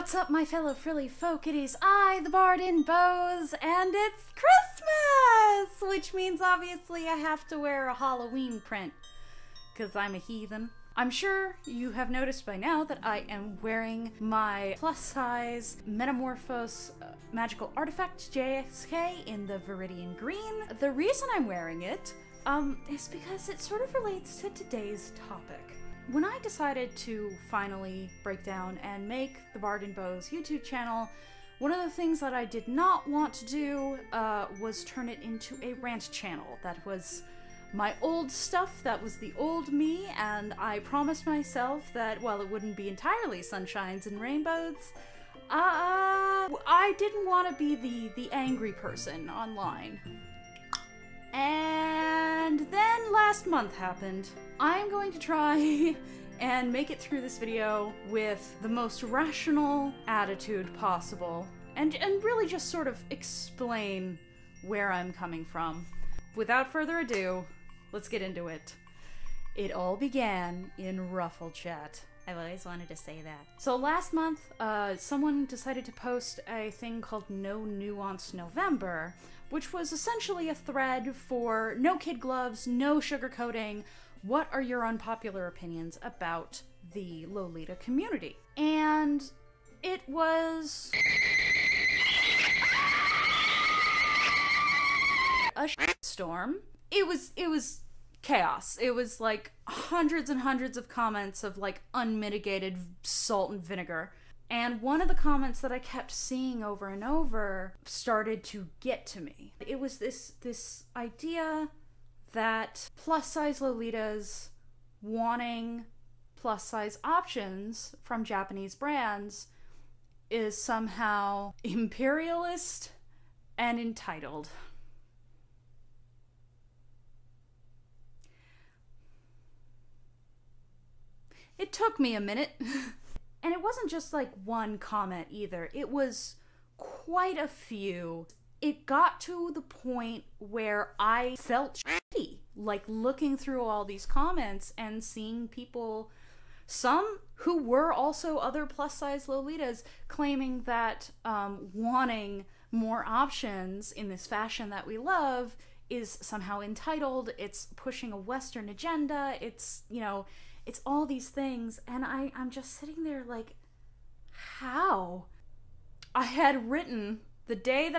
What's up, my fellow frilly folk? It is I, the Bard in Bows, and it's Christmas! Which means obviously I have to wear a Halloween print, because I'm a heathen. I'm sure you have noticed by now that I am wearing my plus-size Metamorphose magical artifact JSK in the Viridian Green. The reason I'm wearing it is because it sort of relates to today's topic. When I decided to finally break down and make the Bard in Bows YouTube channel, one of the things that I did not want to do was turn it into a rant channel. That was my old stuff, that was the old me, and I promised myself that while it wouldn't be entirely sunshines and rainbows, I didn't want to be the angry person online. And then last month happened. I'm going to try and make it through this video with the most rational attitude possible and really just sort of explain where I'm coming from. Without further ado, let's get into it. It all began in Ruffle Chat. I've always wanted to say that. So last month, someone decided to post a thing called No Nuance November, which was essentially a thread for no kid gloves, no sugarcoating. What are your unpopular opinions about the Lolita community? And it was a shitstorm. It was chaos. It was like hundreds and hundreds of comments of like unmitigated salt and vinegar. And one of the comments that I kept seeing over and over started to get to me. It was this idea that plus-size Lolitas wanting plus-size options from Japanese brands is somehow imperialist and entitled. It took me a minute. And it wasn't just like one comment either. It was quite a few. It got to the point where I felt shitty, like looking through all these comments and seeing people, some who were also other plus-size Lolitas, claiming that wanting more options in this fashion that we love is somehow entitled, it's pushing a Western agenda, it's, you know, it's all these things, and I'm just sitting there like, how? I had written, the day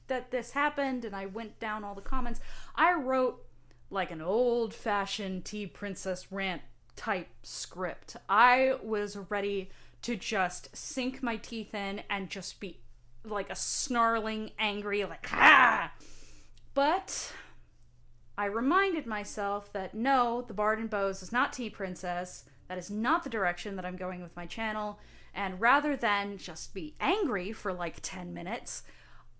that this happened and I went down all the comments, I wrote like an old-fashioned tea princess rant type script. I was ready to just sink my teeth in and just be like a snarling, angry, like, ah! But I reminded myself that no, the Bard in Bows is not Tea Princess. That is not the direction that I'm going with my channel. And rather than just be angry for like 10 minutes,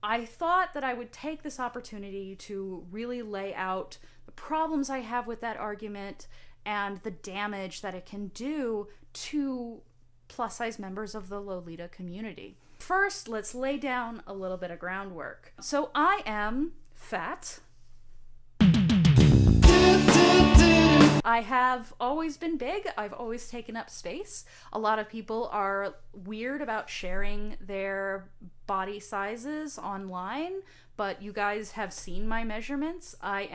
I thought that I would take this opportunity to really lay out the problems I have with that argument and the damage that it can do to plus-size members of the Lolita community. First, let's lay down a little bit of groundwork. So I am fat. I have always been big. I've always taken up space. A lot of people are weird about sharing their body sizes online, but you guys have seen my measurements. I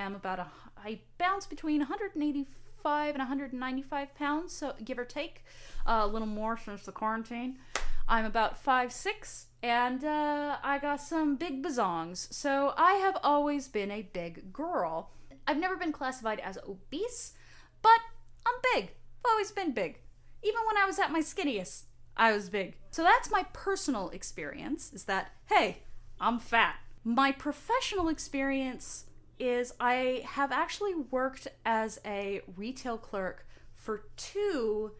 bounce between 185 and 195 pounds, so give or take, a little more since the quarantine. I'm about 5'6", and I got some big bazongs, so I have always been a big girl. I've never been classified as obese, but I'm big. I've always been big. Even when I was at my skinniest, I was big. So that's my personal experience, is that, hey, I'm fat. My professional experience is I have actually worked as a retail clerk for two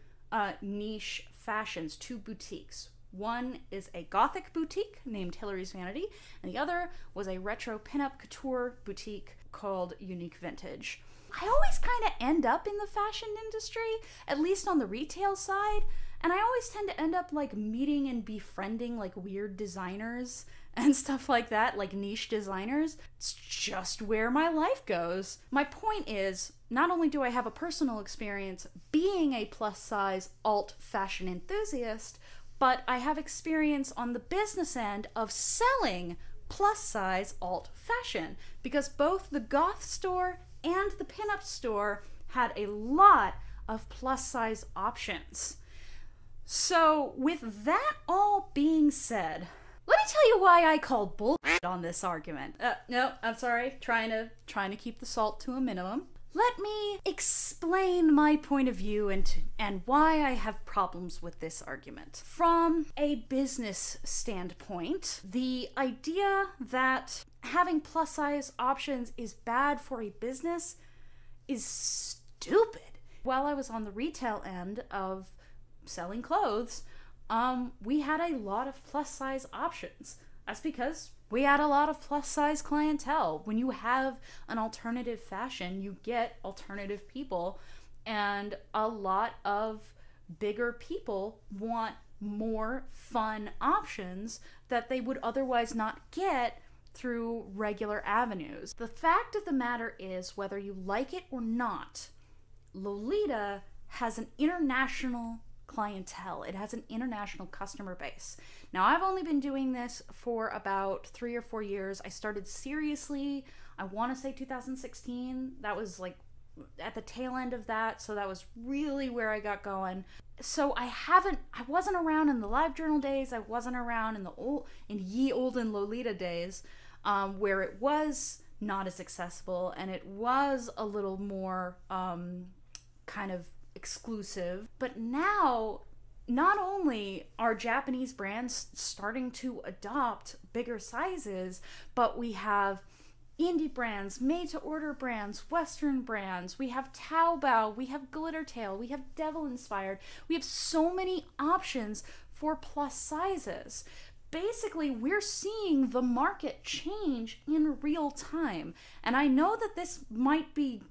niche fashions, two boutiques. One is a gothic boutique named Hillary's Vanity, and the other was a retro pinup couture boutique called Unique Vintage. I always kind of end up in the fashion industry, at least on the retail side, and I always tend to end up like meeting and befriending like weird designers and stuff like that, like niche designers. It's just where my life goes. My point is, not only do I have a personal experience being a plus size alt fashion enthusiast, but I have experience on the business end of selling plus size alt fashion, because both the goth store and the pinup store had a lot of plus size options. So with that all being said, let me tell you why I call bullshit on this argument. No, I'm sorry, trying to keep the salt to a minimum. Let me explain my point of view and why I have problems with this argument. From a business standpoint, the idea that having plus size options is bad for a business is stupid. While I was on the retail end of selling clothes, we had a lot of plus size options. That's because we had a lot of plus size clientele. When you have an alternative fashion, you get alternative people, and a lot of bigger people want more fun options that they would otherwise not get through regular avenues. The fact of the matter is, whether you like it or not, Lolita has an international clientele. It has an international customer base. Now, I've only been doing this for about 3 or 4 years. I started seriously, I want to say 2016. That was like at the tail end of that, so that was really where I got going. So I wasn't around in the LiveJournal days. I wasn't around in ye olden Lolita days, where it was not as accessible and it was a little more kind of exclusive. But now, not only are Japanese brands starting to adopt bigger sizes, but we have indie brands, made-to-order brands, Western brands, we have Taobao, we have Glittertail, we have Devil Inspired. We have so many options for plus sizes. Basically, we're seeing the market change in real time. And I know that this might be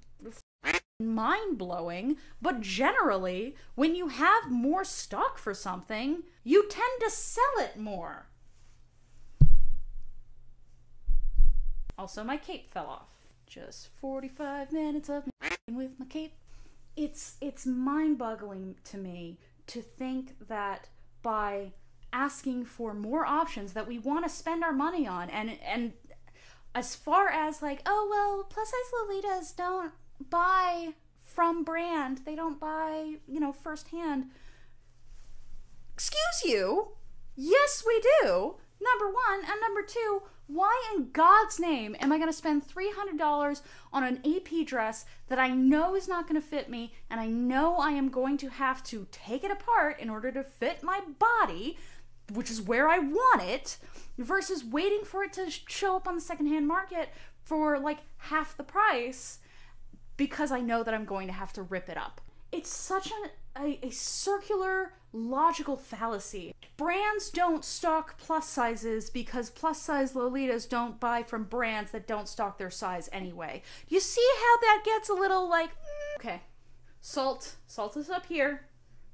mind-blowing, but generally, when you have more stock for something, you tend to sell it more. Also, my cape fell off. Just 45 minutes of with my cape. It's mind-boggling to me to think that by asking for more options that we want to spend our money on, and as far as like, oh well, plus size Lolitas don't buy from brand, they don't buy, firsthand. Excuse you? Yes, we do. Number one, and number two, why in God's name am I going to spend $300 on an AP dress that I know is not going to fit me, and I know I am going to have to take it apart in order to fit my body, which is where I want it, versus waiting for it to show up on the secondhand market for like half the price, because I know that I'm going to have to rip it up. It's such a circular logical fallacy. Brands don't stock plus sizes because plus size Lolitas don't buy from brands that don't stock their size anyway. You see how that gets a little like, okay, salt is up here.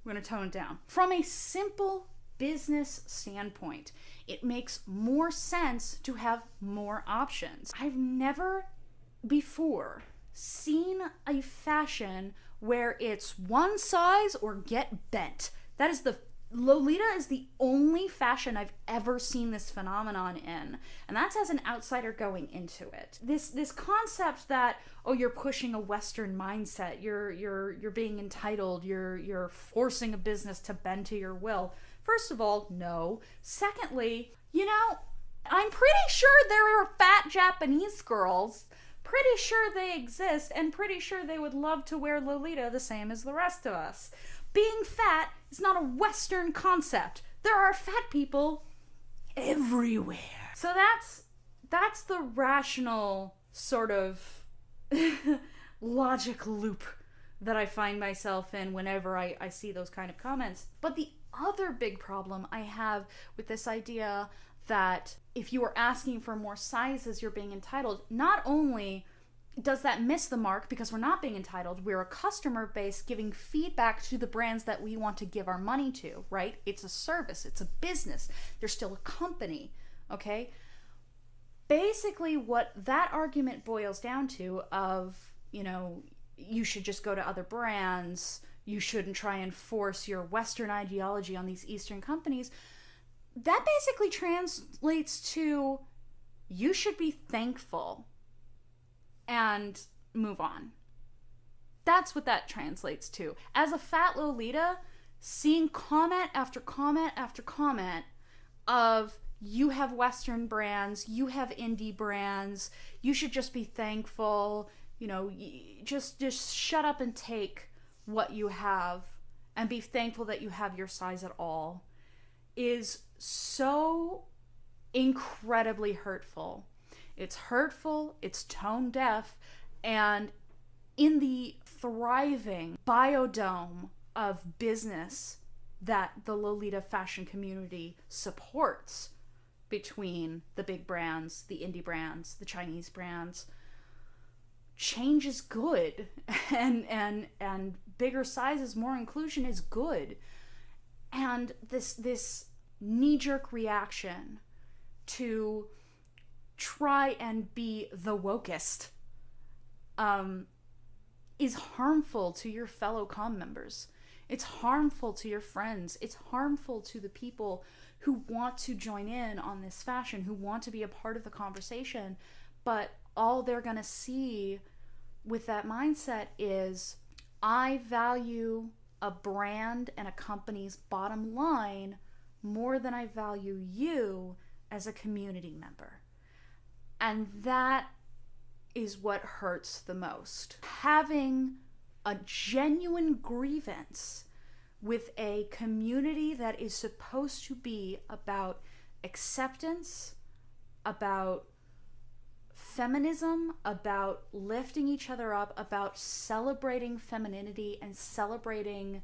We're gonna tone it down. From a simple business standpoint, it makes more sense to have more options. I've never before seen a fashion where it's one size or get bent. That is Lolita is the only fashion I've ever seen this phenomenon in, and that's as an outsider going into it. This concept that, oh, you're pushing a Western mindset, you're being entitled, you're forcing a business to bend to your will. First of all, no. Secondly, I'm pretty sure there are fat Japanese girls. Pretty sure they exist, and pretty sure they would love to wear Lolita the same as the rest of us. Being fat is not a Western concept. There are fat people everywhere. So that's the rational sort of logic loop that I find myself in whenever I see those kind of comments. But the other big problem I have with this idea that if you are asking for more sizes, you're being entitled, not only does that miss the mark because we're not being entitled, we're a customer base giving feedback to the brands that we want to give our money to, right? It's a service, it's a business, they're still a company, okay? Basically what that argument boils down to of, you should just go to other brands, you shouldn't try and force your Western ideology on these Eastern companies, that basically translates to you should be thankful and move on. That's what that translates to. As a fat Lolita, seeing comment after comment after comment of you have Western brands, you have indie brands, you should just be thankful, you know, just shut up and take what you have and be thankful that you have your size at all, is so incredibly hurtful. It's hurtful, it's tone deaf, and in the thriving biodome of business that the Lolita fashion community supports between the big brands, the indie brands, the Chinese brands, change is good, and bigger sizes, more inclusion is good. And this knee-jerk reaction to try and be the wokest is harmful to your fellow comm members. It's harmful to your friends. It's harmful to the people who want to join in on this fashion, who want to be a part of the conversation, but all they're gonna see with that mindset is, I value a brand and a company's bottom line more than I value you as a community member. And that is what hurts the most. Having a genuine grievance with a community that is supposed to be about acceptance, about feminism, about lifting each other up, about celebrating femininity and celebrating,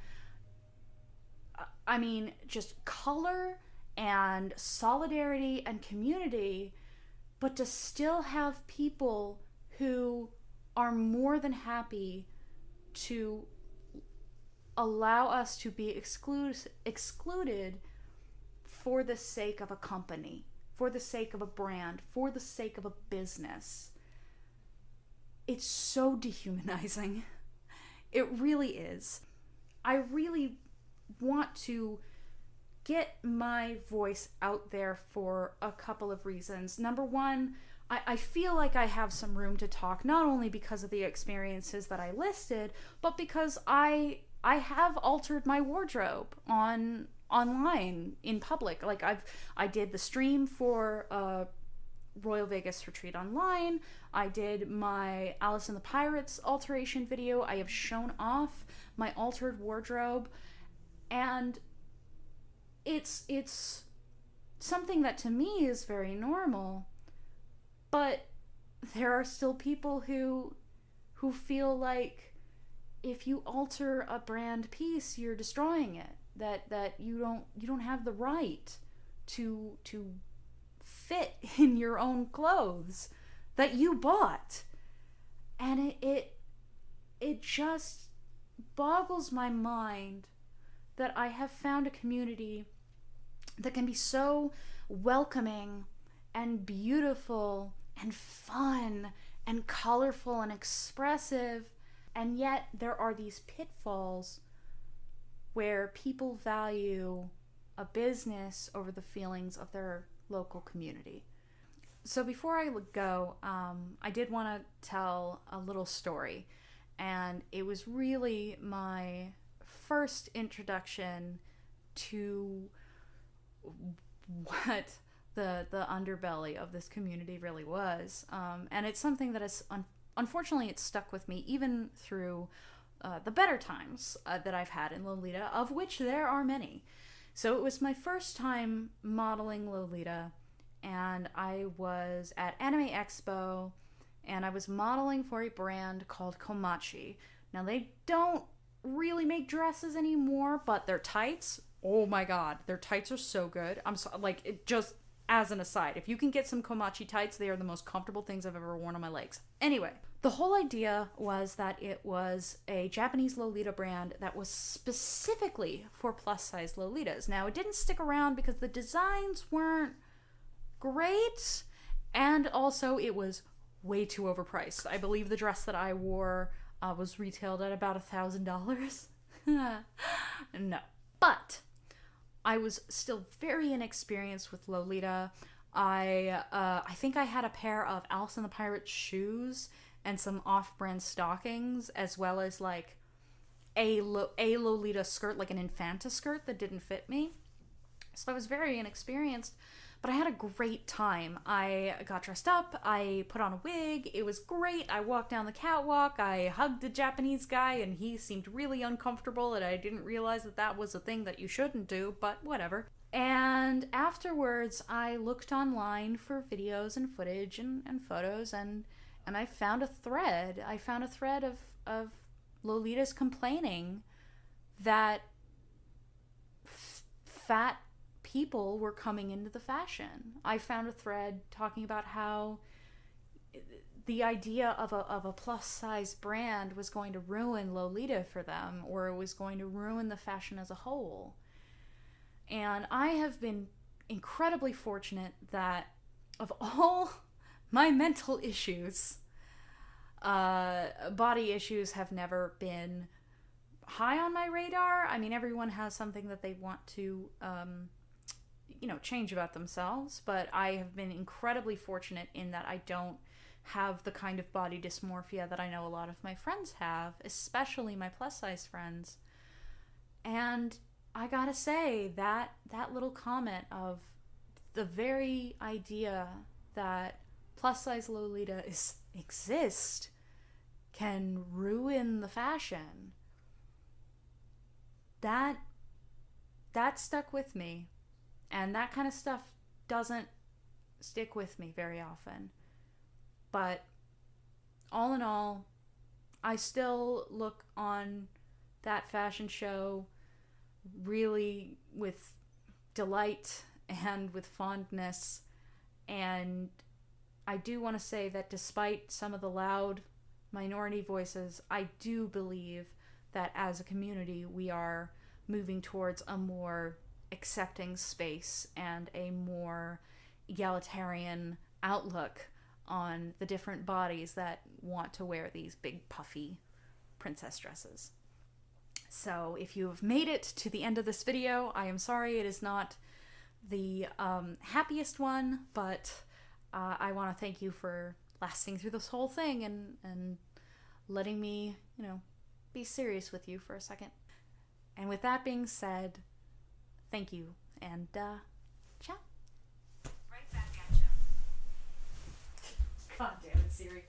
just color and solidarity and community, but to still have people who are more than happy to allow us to be excluded for the sake of a company, for the sake of a brand, for the sake of a business. It's so dehumanizing. It really is. I really want to get my voice out there for a couple of reasons. Number one, I feel like I have some room to talk, not only because of the experiences that I listed, but because I have altered my wardrobe online in public. Like I did the stream for Royal Vegas Retreat online. I did my Alice and the Pirates alteration video. I have shown off my altered wardrobe, and it's something that to me is very normal. But there are still people who feel like if you alter a brand piece, you're destroying it. That you don't have the right to fit in your own clothes that you bought. And it just boggles my mind that I have found a community that can be so welcoming and beautiful and fun and colorful and expressive, and yet there are these pitfalls where people value a business over the feelings of their local community. So before I go, I did want to tell a little story, and it was really my first introduction to what the underbelly of this community really was, and it's something that is unfortunately it's stuck with me even through the better times that I've had in Lolita, of which there are many. So it was my first time modeling Lolita, and I was at Anime Expo, and I was modeling for a brand called Komachi. Now they don't really make dresses anymore, but their tights, oh my god, their tights are so good. I'm so like, it just as an aside, if you can get some Komachi tights, they are the most comfortable things I've ever worn on my legs. Anyway, the whole idea was that it was a Japanese Lolita brand that was specifically for plus-size Lolitas. Now, it didn't stick around because the designs weren't great, and also it was way too overpriced. I believe the dress that I wore was retailed at about $1,000. No. But I was still very inexperienced with Lolita. I think I had a pair of Alice and the Pirates shoes and some off-brand stockings, as well as like a Lolita skirt, like an Infanta skirt that didn't fit me. So I was very inexperienced, but I had a great time. I got dressed up, I put on a wig, it was great. I walked down the catwalk, I hugged the Japanese guy, and he seemed really uncomfortable, and I didn't realize that that was a thing that you shouldn't do, but whatever. And afterwards, I looked online for videos and footage and photos, and I found a thread. I found a thread of Lolitas complaining that fat people were coming into the fashion. I found a thread talking about how the idea of a plus-size brand was going to ruin Lolita for them, or it was going to ruin the fashion as a whole. And I have been incredibly fortunate that of all my mental issues, body issues have never been high on my radar. I mean, everyone has something that they want to, change about themselves, but I have been incredibly fortunate in that I don't have the kind of body dysmorphia that I know a lot of my friends have, especially my plus-size friends. And I gotta say, that little comment of the very idea that plus-size Lolita exist can ruin the fashion, that stuck with me. And that kind of stuff doesn't stick with me very often. But all in all, I still look on that fashion show really with delight and with fondness. And I do want to say that despite some of the loud minority voices, I do believe that as a community we are moving towards a more accepting space and a more egalitarian outlook on the different bodies that want to wear these big puffy princess dresses. So if you have made it to the end of this video, I am sorry it is not the happiest one, but I want to thank you for lasting through this whole thing and letting me, be serious with you for a second. And with that being said, thank you, and ciao. Right back at you. God damn it, Siri.